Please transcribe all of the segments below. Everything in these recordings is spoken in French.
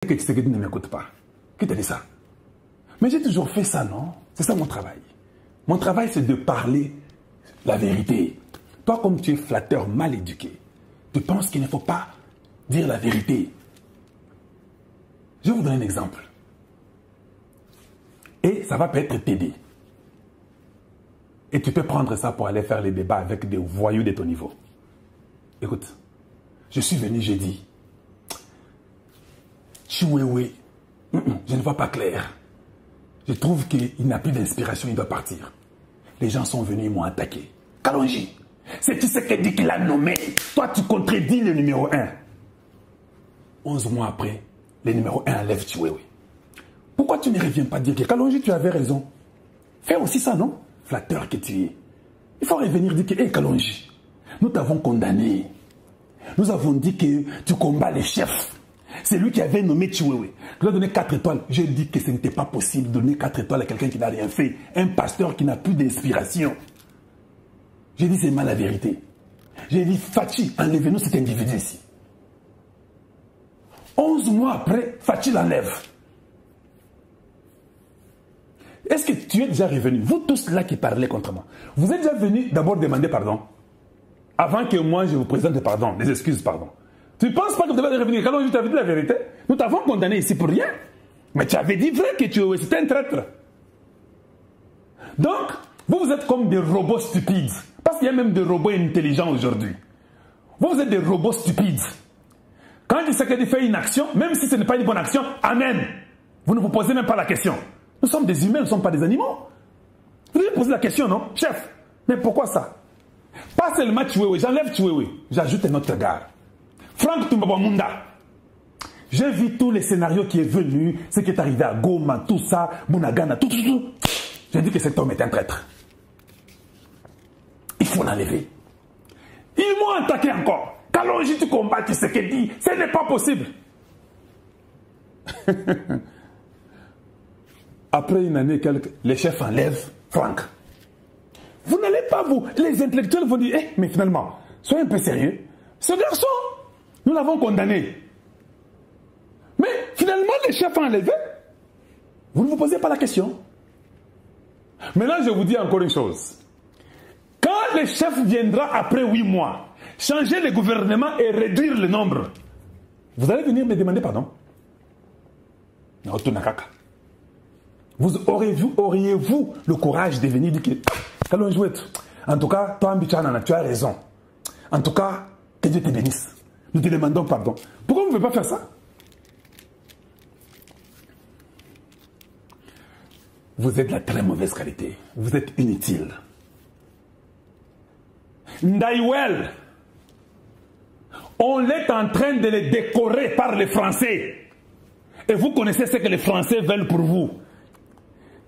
Que Tshisekedi ne m'écoute pas. Qui t'a dit ça? Mais j'ai toujours fait ça, non? C'est ça mon travail. Mon travail, c'est de parler la vérité. Toi, comme tu es flatteur mal éduqué, tu penses qu'il ne faut pas dire la vérité. Je vais vous donner un exemple. Et ça va peut-être t'aider. Et tu peux prendre ça pour aller faire les débats avec des voyous de ton niveau. Écoute, je suis venu, j'ai dit, Chiwewe, je ne vois pas clair. Je trouve qu'il n'a plus d'inspiration, il doit partir. Les gens sont venus, ils m'ont attaqué. Kalonji, c'est Tshisekedi qui l'a nommé. Toi, tu contredis le numéro 1. 11 mois après, le numéro 1 enlève Chiwewe. Pourquoi tu ne reviens pas dire que Kalonji, tu avais raison? Fais aussi ça, non? Flatteur que tu es. Il faut revenir dire que, hé Kalonji, nous t'avons condamné. Nous avons dit que tu combats les chefs. C'est lui qui avait nommé Chiwewe. Tu lui as donné 4 étoiles. J'ai dit que ce n'était pas possible de donner 4 étoiles à quelqu'un qui n'a rien fait. Un pasteur qui n'a plus d'inspiration. J'ai dit c'est mal la vérité. J'ai dit Fachi, enlevez-nous cet individu ici. 11 mois après, Fachi l'enlève. Est-ce que tu es déjà revenu? Vous tous là qui parlez contre moi. Vous êtes déjà venus d'abord demander pardon. Avant que moi je vous présente des pardons, des excuses, pardon. Tu ne penses pas que vous devez revenir? Quand je t'avais dit la vérité, nous t'avons condamné ici pour rien. Mais tu avais dit vrai que c'était un traître. Donc, vous êtes comme des robots stupides. Parce qu'il y a même des robots intelligents aujourd'hui. Vous êtes des robots stupides. Quand Tshisekedi fait une action, même si ce n'est pas une bonne action, amen. Vous ne vous posez même pas la question. Nous sommes des humains, nous ne sommes pas des animaux. Vous devez poser la question, non? Chef, mais pourquoi ça? Pas seulement Chiwewe, j'enlève Chiwewe. J'ajoute un autre gars. Franck Toumabamunda. J'ai vu tous les scénarios qui est venu, ce qui est arrivé à Goma, tout ça, Bunagana, tout. J'ai dit que cet homme est un traître. Il faut l'enlever. Ils m'ont attaqué encore. Kalonji, tu combats Tshisekedi. Ce n'est pas possible. Après une année, les chefs enlèvent Franck. Vous n'allez pas vous. Les intellectuels vont dire, mais finalement, soyez un peu sérieux. Ce garçon, nous l'avons condamné. Mais finalement, les chefs ont enlevé. Vous ne vous posez pas la question. Maintenant, je vous dis encore une chose. Quand le chef viendra après 8 mois, changer le gouvernement et réduire le nombre, vous allez venir me demander pardon. Auriez-vous le courage de venir dire que en tout cas, toi, Mbichana, tu as raison. En tout cas, que Dieu te bénisse. Nous te demandons pardon. Pourquoi vous ne pouvez pas faire ça? Vous êtes de la très mauvaise qualité. Vous êtes inutile. Ndaïwel, on est en train de les décorer par les Français. Et vous connaissez ce que les Français veulent pour vous.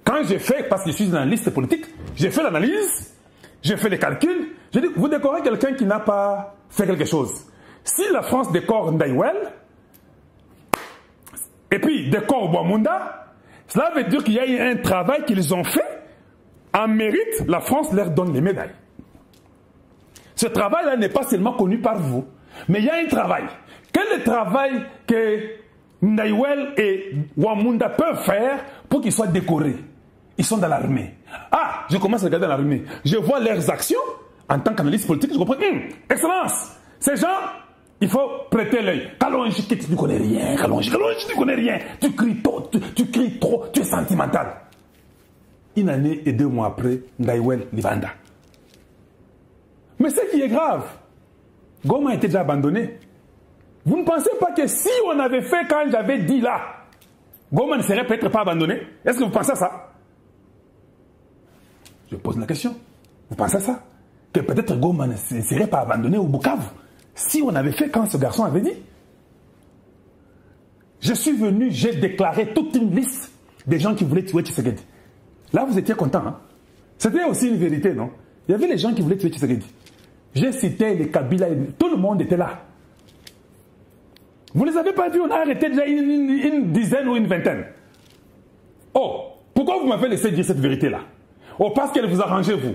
Quand j'ai fait, parce que je suis dans la liste politique, j'ai fait l'analyse, j'ai fait les calculs, j'ai dit, vous décorez quelqu'un qui n'a pas fait quelque chose. Si la France décore Ndaïwel, et puis décore Bouamunda, cela veut dire qu'il y a eu un travail qu'ils ont fait. En mérite, la France leur donne les médailles. Ce travail-là n'est pas seulement connu par vous, mais il y a un travail. Quel est le travail que Ndaïwel et Bouamunda peuvent faire pour qu'ils soient décorés? Ils sont dans l'armée. Ah, je commence à regarder l'armée. Je vois leurs actions en tant qu'analyste politique. Je comprends. Excellence, ces gens, il faut prêter l'œil. Kalonji, tu ne connais rien. Kalonji, tu ne connais rien. Tu cries trop, tu es sentimental. Une année et 2 mois après, Ndaïwel Livanda. Mais ce qui est grave, Goma était déjà abandonné. Vous ne pensez pas que si on avait fait quand j'avais dit là, Goma ne serait peut-être pas abandonné? Est-ce que vous pensez à ça? Je pose la question. Vous pensez à ça? Que peut-être Goma ne serait pas abandonné au Bukavu si on avait fait quand ce garçon avait dit? Je suis venu, j'ai déclaré toute une liste des gens qui voulaient tuer Tshisekedi. Là, vous étiez content, hein? C'était aussi une vérité, non? Il y avait les gens qui voulaient tuer Tshisekedi. J'ai cité les Kabila, tout le monde était là. Vous ne les avez pas vus, on a arrêté déjà une dizaine ou une vingtaine. Oh, pourquoi vous m'avez laissé dire cette vérité-là? Oh, parce qu'elle vous arrangeait, vous.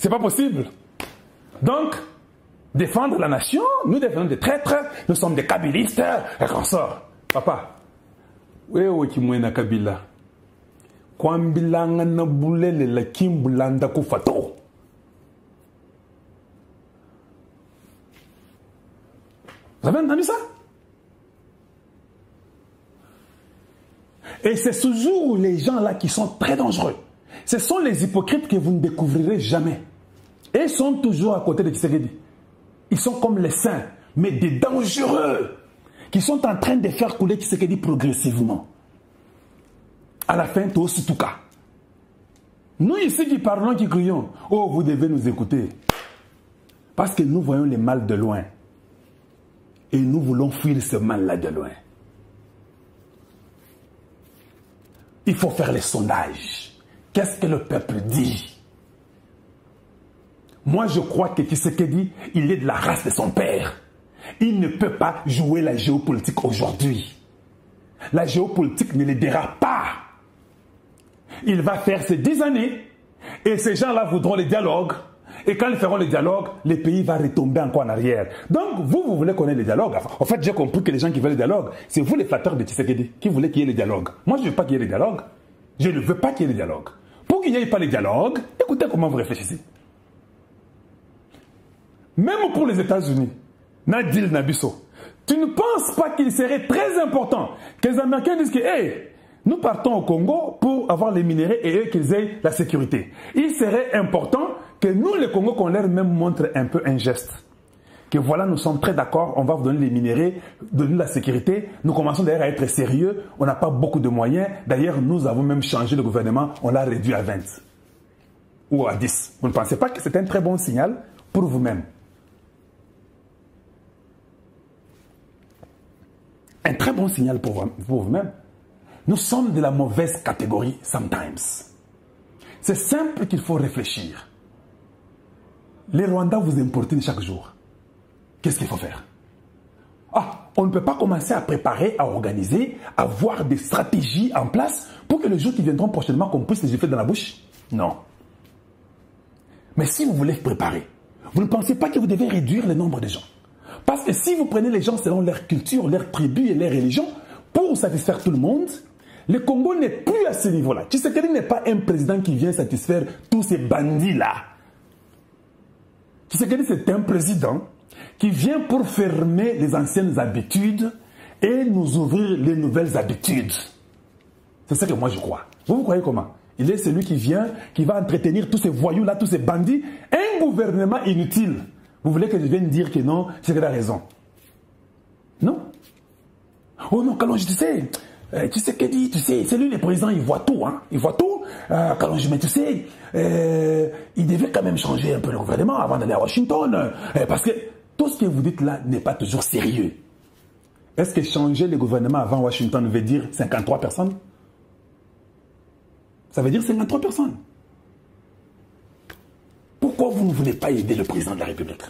C'est pas possible. Donc, défendre la nation, nous devenons des traîtres, nous sommes des kabylistes, et qu'on sort. Papa, wewe kimwena kabila. Kwambilanga na bulele la kimbulanda kufato. Vous avez entendu ça? Et c'est toujours les gens-là qui sont très dangereux. Ce sont les hypocrites que vous ne découvrirez jamais. Et ils sont toujours à côté de Tshisekedi. Ils sont comme les saints, mais des dangereux, qui sont en train de faire couler Tshisekedi progressivement. À la fin, tout aussi tout cas. Nous ici qui parlons, qui crions, oh, vous devez nous écouter. Parce que nous voyons le mal de loin. Et nous voulons fuir ce mal-là de loin. Il faut faire les sondages. Qu'est-ce que le peuple dit? Moi, je crois que Tshisekedi, il est de la race de son père. Il ne peut pas jouer la géopolitique aujourd'hui. La géopolitique ne l'aidera pas. Il va faire ses 10 années et ces gens-là voudront le dialogue. Et quand ils feront le dialogue, le pays va retomber encore en arrière. Donc, vous voulez connaître le dialogue. En fait, j'ai compris que les gens qui veulent le dialogue, c'est vous les flatteurs de Tshisekedi qui voulez qu'il y ait le dialogue. Moi, je ne veux pas qu'il y ait le dialogue. Je ne veux pas qu'il y ait le dialogue. Pour qu'il n'y ait pas le dialogue, écoutez comment vous réfléchissez. Même pour les États-Unis, Nadil Nabiso, tu ne penses pas qu'il serait très important que les Américains disent que, hey, nous partons au Congo pour avoir les minéraux et eux qu'ils aient la sécurité. Il serait important que nous, les Congos, qu'on leur même montre un peu un geste. Que voilà, nous sommes très d'accord, on va vous donner les minéraux, donner la sécurité. Nous commençons d'ailleurs à être sérieux, on n'a pas beaucoup de moyens. D'ailleurs, nous avons même changé le gouvernement, on l'a réduit à 20 ou à 10. Vous ne pensez pas que c'est un très bon signal pour vous-même? Un très bon signal pour vous-même. Nous sommes de la mauvaise catégorie sometimes. C'est simple qu'il faut réfléchir. Les Rwandais vous importunent chaque jour. Qu'est-ce qu'il faut faire? Ah, on ne peut pas commencer à préparer, à organiser, à avoir des stratégies en place pour que les jours qui viendront prochainement, qu'on puisse les jeter dans la bouche? Non. Mais si vous voulez préparer, vous ne pensez pas que vous devez réduire le nombre de gens. Parce que si vous prenez les gens selon leur culture, leur tribu et leur religion, pour satisfaire tout le monde, le Congo n'est plus à ce niveau-là. Tshisekedi n'est pas un président qui vient satisfaire tous ces bandits-là. Tshisekedi, c'est un président qui vient pour fermer les anciennes habitudes et nous ouvrir les nouvelles habitudes. C'est ça que moi je crois. Vous croyez comment? Il est celui qui vient, qui va entretenir tous ces voyous-là, tous ces bandits. Un gouvernement inutile. Vous voulez que je vienne dire que non, Tshisekedi a raison? Non. Oh non, Kalonji, tu sais, Tshisekedi, tu sais, c'est lui le président, il voit tout, hein. Il voit tout. Kalonji, mais tu sais, il devait quand même changer un peu le gouvernement avant d'aller à Washington. Parce que tout ce que vous dites là n'est pas toujours sérieux. Est-ce que changer le gouvernement avant Washington veut dire 53 personnes? Ça veut dire 53 personnes. Pourquoi vous ne voulez pas aider le président de la République?